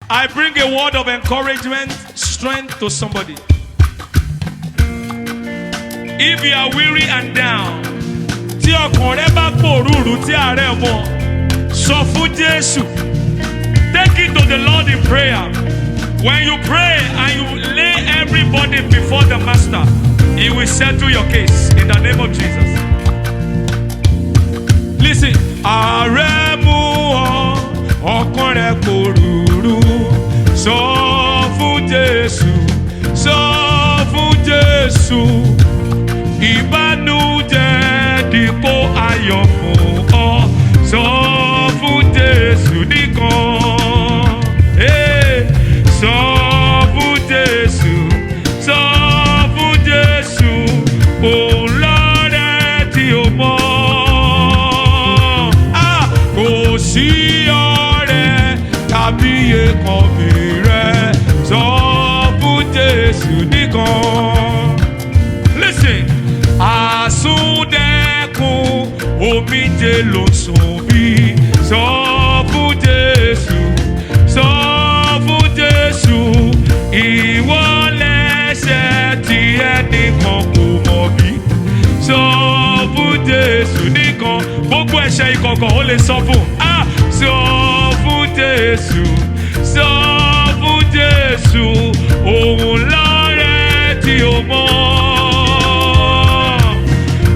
I bring a word of encouragement, strength to somebody. If you are weary and down, tí ọkàn rẹ bá pòrúurú tí àárẹ̀ mọ́, sọ fún Jésù. Take it to the Lord in prayer. When you pray and you lay everybody before the Master, He will settle your case in the name of Jesus. Listen, àárẹ̀ mú ọ, ọkàn rẹ pòrúurú, sọ fún Jésù, sọ fún Jésù. Ìbànújẹ́ dípò ayọ̀ fún ọ, sọ fún Jésù nìkan. Sọ fún Jésù, sọ fún Jésù, òun lọ́rẹ́ tí o mọ̀. Kò sí ọ̀rẹ́ tàbí èèkàn mìíràn, sọ fún Jésù nìkan. Listen. Àsúndẹ̀kùn omijé ló sùn bí, sọ fún Jésù, sọ fún Jésù. Ìwọ lẹ́ṣẹ̀ tí ẹnìkan kò mọ̀ bí, sọ fún Jésù nìkan. Gbogbo ẹ̀ṣẹ̀ ìkọ̀kọ̀ ó lè sọ fún. Sọ fún Jésù, sọ fún Jésù, òun lọ́rẹ́ tí o mọ̀.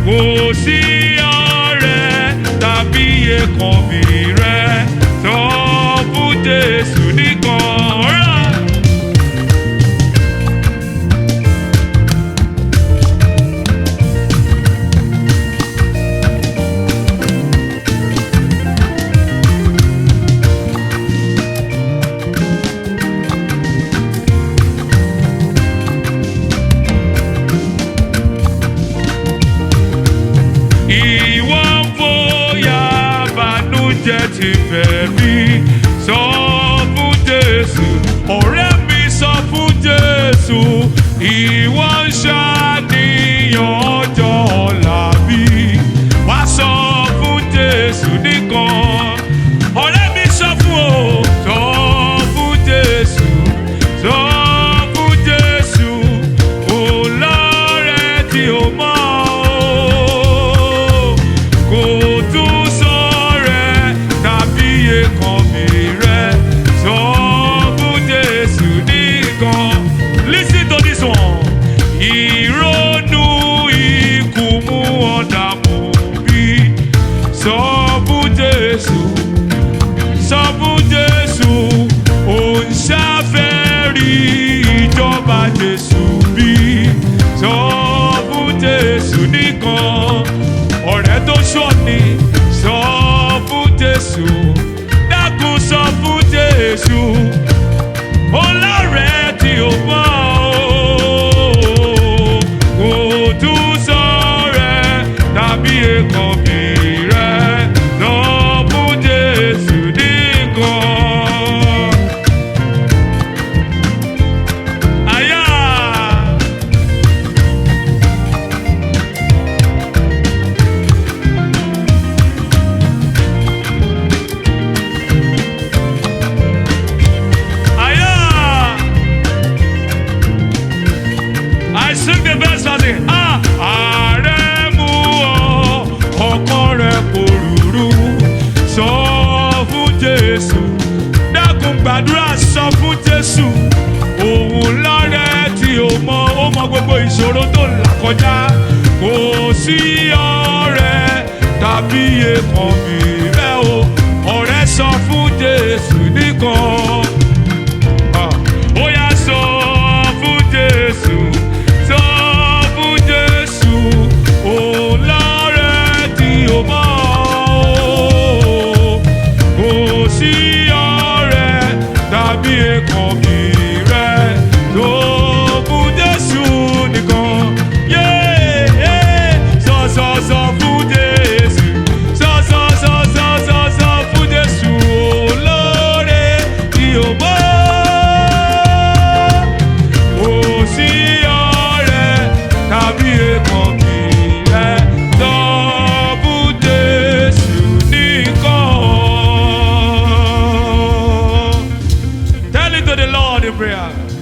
Kò sí ọ̀rẹ́ tàbí èèkàn mìíràn, sọ fún Jésù nìkan. Jẹ́ ti fẹ́ mi, sọ fún Jésù. Ọ̀rẹ́ mi sọ fún Jésù. Ìwọ ń ṣàníyàn ọjọ́ ọ̀la mi, wá sọ fún Jésù nìkan. Ọ̀rẹ́ mi sọ fún o, sọ fún Jésù, sọ fún Jésù. Olórẹ́ tí o mọ̀ kò tún èèkàn mìíràn, sọ fún Jésù nìkan. Listen to this one. Ìrònú ikú mú ọ̀dà mú bí, sọ fún Jésù, sọ fún Jésù. Òun ṣàfẹ́rí ìjọba Jésù bí, sọ fún Jésù nìkan. Ọ̀rẹ́ tó ṣọ̀ni, sọ fún Jésù. Sọ fún Jésù, ọlọ́rẹ́ tí o mọ̀ kò tún sọ̀rẹ́ tàbí èèkàn mìíràn, sọ fún Jésù nìkan. Àyà. I sing the verse as it. Àárẹ̀ mú ọ, ọkàn rẹ pòrúurú, sọ fún Jésù. Dákun gbàdúrà, sọ fún Jésù. Òun lọ́rẹ́ tí o mọ̀, ó mọ gbogbo ìṣòro tó là kọjá. Kò sí ọ̀rẹ́ tàbí èèkàn mìíràn o. Ọ̀rẹ́ sọ fún Jésù nìkan. Ó yá sọ fún Jésù. Sọ fún Jésù, ọlọ́rẹ́ tí o mọ̀ kò sí ọ̀rẹ́ tàbí èèkàn mìíràn, sọ fún Jésù nìkan. Sọ fún Jésù, sọ to the Lord in prayer.